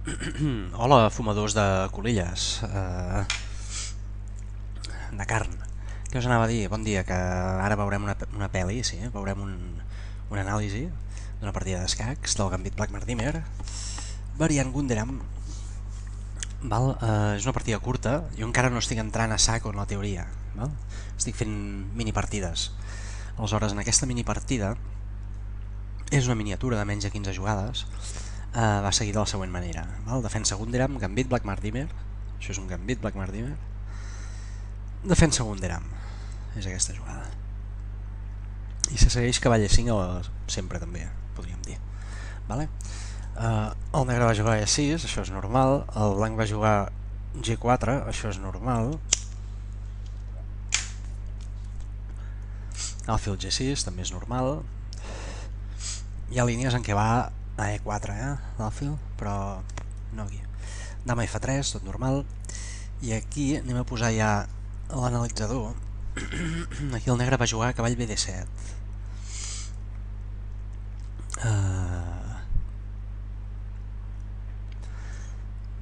Hola, fumadors de colilles, de carn. Què us anava a dir? Bon dia, que ara veurem una pel·li, sí, veurem un anàlisi d'una partida d'escacs del Gambit Black Mardimer, variant Gunderam. Val? És una partida curta, jo encara no estic entrant a sac en la teoria, val? Estic fent mini partides. Aleshores, en aquesta mini partida, és una miniatura de menys de 15 jugades, va seguir de la següent manera. Val? Defensa Gunderam, Gambit Black Mardimer, això és un Gambit Black Mardimer, defensa Gunderam, és aquesta jugada. I se segueix cavall E5 sempre també, podríem dir. Vale? El negre va jugar E6, això és normal. El blanc va jugar G4, això és normal. Alfil G6 també és normal. Hi ha línies en què va a E4, l'alfil, però no aquí. Dama F3, tot normal. I aquí anem a posar ja l'analitzador. Aquí el negre va jugar a cavall BD7.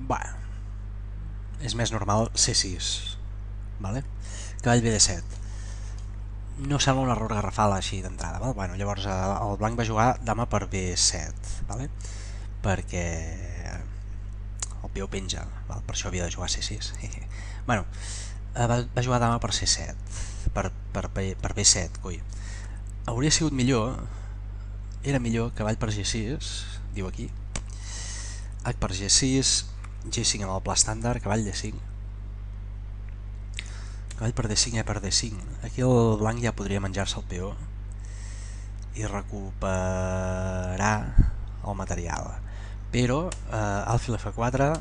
Bueno, és més normal C6, vale? Cavall BD7. No sembla un error garrafal així d'entrada, val? Bueno, llavors el blanc va jugar dama per B7, vale? Perquè el peó penja, val? Per això havia de jugar C6. Bueno, va jugar dama per C7, per B7, coi. Hauria sigut millor, era millor cavall per G6, diu aquí, H per G6, G5 amb el pla estàndard, cavall D5, cavall per D5, E per D5. Aquí el blanc ja podria menjar-se el peó i recuperar el material, però alfil F4,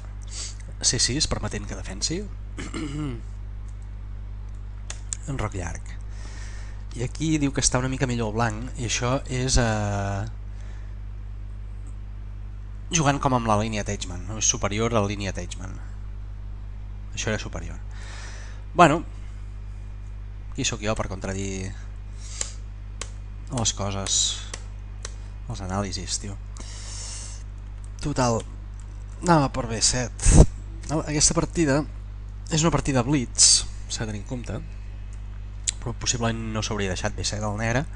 C6 permetent que defensi, un roc llarg. I aquí diu que està una mica millor el blanc, i això és jugant com amb la línia Teichmann, no? És superior a la línia Teichmann. Això era superior. Bueno, qui sóc jo per contradir les coses, els anàlisis, tio. Total, anava per B7. Aquesta partida és una partida blitz, s'ha de tenir en compte, però possiblement no s'hauria deixat B7 al negre.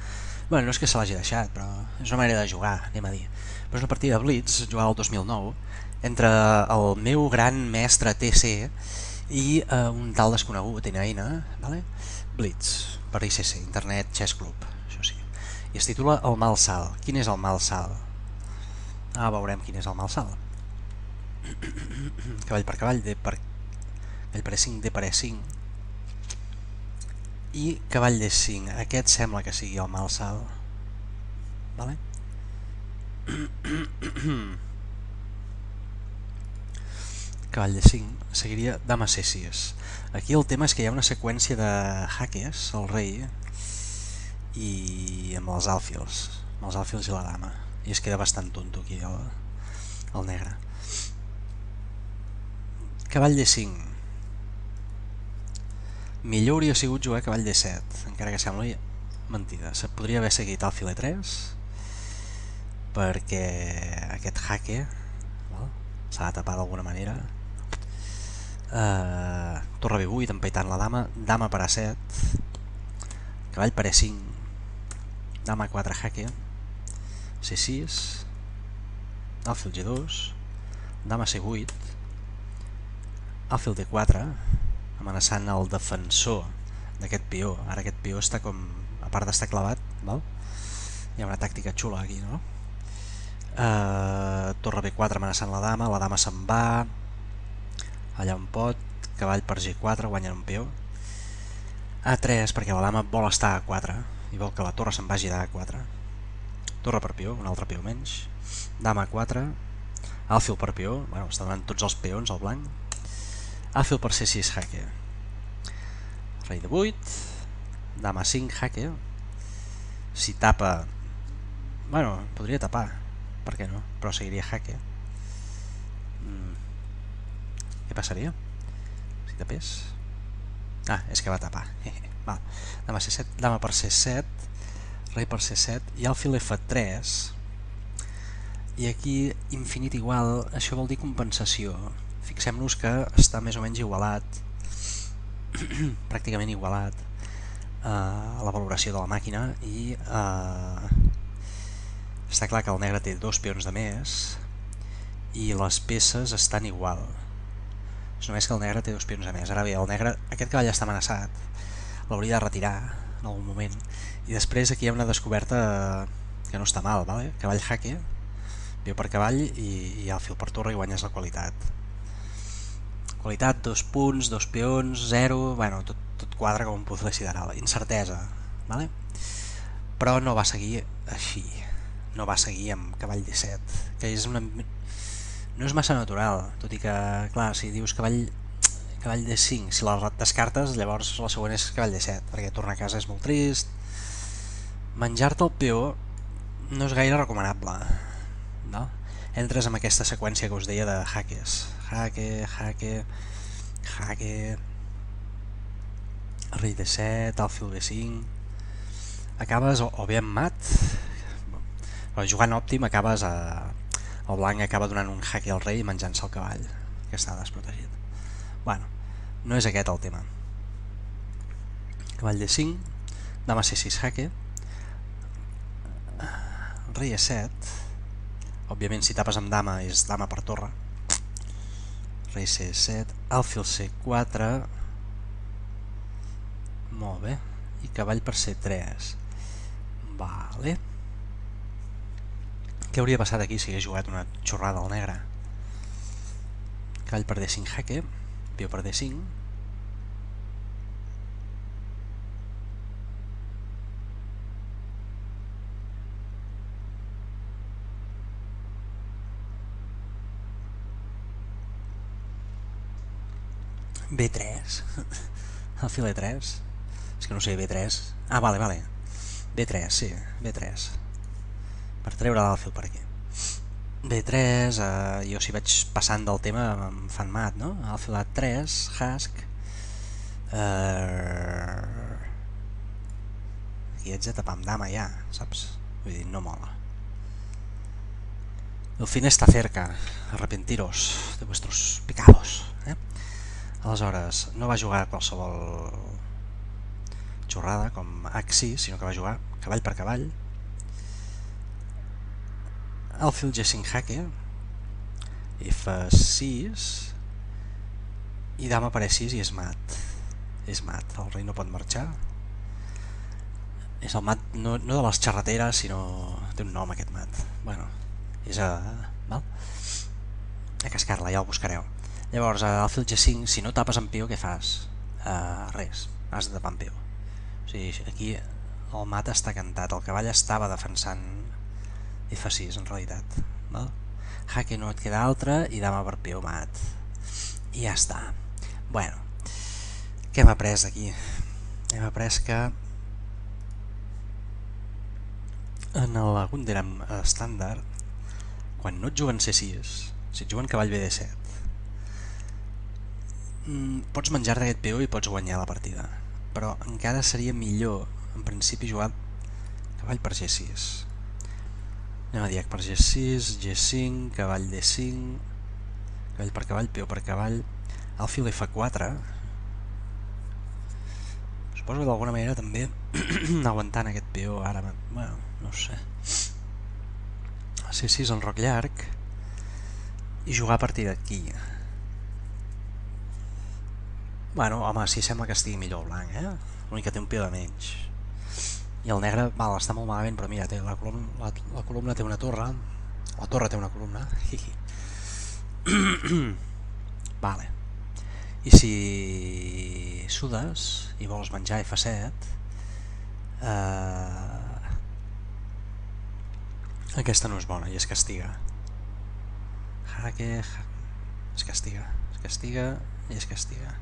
Bueno, no és que se l'hagi deixat, però és una manera de jugar, anem a dir. Però és una partida de blitz, jugada el 2009, entre el meu gran mestre TC i un tal desconegut, Eina, vale? Blitz, per ICC, Internet Chess Club, això sí. I es titula El mal salt. Quin és el mal salt? Veurem quin és el mal salt. Cavall per cavall, cavall per E5, D per E5 i cavall D5. Aquest sembla que sigui el mal salt, vale? Cavall D5 seguiria dama C6. Aquí el tema és que hi ha una seqüència de jaques al rei i amb els alfils i la dama, i es queda bastant tonto aquí el negre. Cavall D5. Millor hauria sigut jugar cavall D7, encara que sembli mentida. Se podria haver seguit alfil E3 perquè aquest jaque s'ha de tapar d'alguna manera. Torre B8 empaitant la dama, dama per A7, cavall per E5, dama 4 jaque, C6, alfil G2, dama C8, alfil D4, amenaçant el defensor d'aquest peó. Ara aquest peó està com, a part d'estar clavat, val? Hi ha una tàctica xula aquí, no? Torre B4 amenaçant la dama se'n va allà on pot, cavall per G4 guanyant un peó, A3 perquè la dama vol estar a A4 i vol que la torre se'n vagi d'A4, torre per peó, un altre peó menys, dama A4, alfil per peó, bueno, està donant tots els peons al blanc, alfil per C6 jaque, rei de 8, dama 5 jaque, si tapa, bueno, podria tapar, per què no, però seguiria jaque. Què passaria si tapés? És que va tapar. Va. Dama C7, dama per C7, rei per C7 i alfil F3. I aquí infinit igual, això vol dir compensació. Fixem-nos que està més o menys igualat, pràcticament igualat, a la valoració de la màquina, i està clar que el negre té 2 peons de més i les peces estan igual. És només que el negre té 2 peons de més. Ara bé, el negre, aquest cavall està amenaçat, l'hauria de retirar en algun moment. I després aquí hi ha una descoberta que no està mal, vale? Cavall jaque, peó per cavall i alfil per torre, i guanyes la qualitat. Qualitat, 2 punts, 2 peons, 0, bueno, tot quadra com un puzzle sideral. Incertesa, vale? Però no va seguir així, no va seguir amb cavall d7, que és una... no és massa natural, tot i que, clar, si dius cavall d5, si la descartes, llavors la següent és cavall d7, perquè tornar a casa és molt trist. Menjar-te el peó no és gaire recomanable, no? Entres amb aquesta seqüència que us deia de jaques, jaque, jaque, jaque, rei d7, alfil d5, acabes o bé amb mat, però jugant òptim acabes el blanc acaba donant un jaque al rei i menjant-se el cavall, que està desprotegit. Bueno, no és aquest el tema. Cavall d5, dama c6 jaque, rei e7, òbviament si tapes amb dama és dama per torre, rei c7, alfil c4, molt bé, i cavall per c3. Vale. Què hauria passat aquí si hagués jugat una xorrada al negre? Cavall per d5 jaque, peó per d5, b3, alfil e3, és que no sé, b3, ah, vale, b3, sí, b3, per treure l'alfil per aquí. b3, jo si vaig passant del tema em fan mat, no? Alfil a3, hasc, aquí ets de tapar amb dama ja, saps? Vull dir, no mola. El fin está cerca, arrepentiros de vuestros pecados, Aleshores, no va jugar qualsevol xorrada com h6, sinó que va jugar cavall per cavall, alfil g5 jaque, f6 i dama per e6 i és mat. És mat, el rei no pot marxar. És el mat no de les xerrateres, sinó té un nom aquest mat. Bueno, és val? A cascar-la, ja el buscareu. Llavors, alfil g5, si no tapes amb peó, què fas? Res, has de tapar amb peó. O sigui, aquí el mat està cantat, el cavall estava defensant f6 en realitat, val? Jaque no et queda altre i dama per peó mat. I ja està. Bueno, què hem après aquí? Hem après que en el Gundam estàndard, quan no et juguen c6, si et juguen cavall bd7, pots menjar-te aquest peó i pots guanyar la partida, però encara seria millor en principi jugar cavall per g6. Anem a dir per g6, g5, cavall d5, cavall per cavall, peó per cavall, alfil f4. Suposo que d'alguna manera també aguantant aquest peó ara, bueno, no sé, c6 en roc llarg i jugar a partir d'aquí. Bueno, home, sí, sembla que estigui millor el blanc, l'únic que té un peó de menys. I el negre, val, està molt malament, però mira, té la columna té una torre, la torre té una columna. Vale. I si sudes i vols menjar f7, aquesta no és bona i es castiga. Jaque, es castiga i es castiga.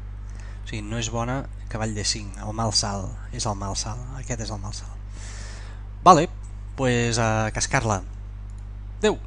O sigui, no és bona cavall d5, el mal salt, és el mal salt, aquest és el mal salt. Vale, pues a cascar-la. Adéu!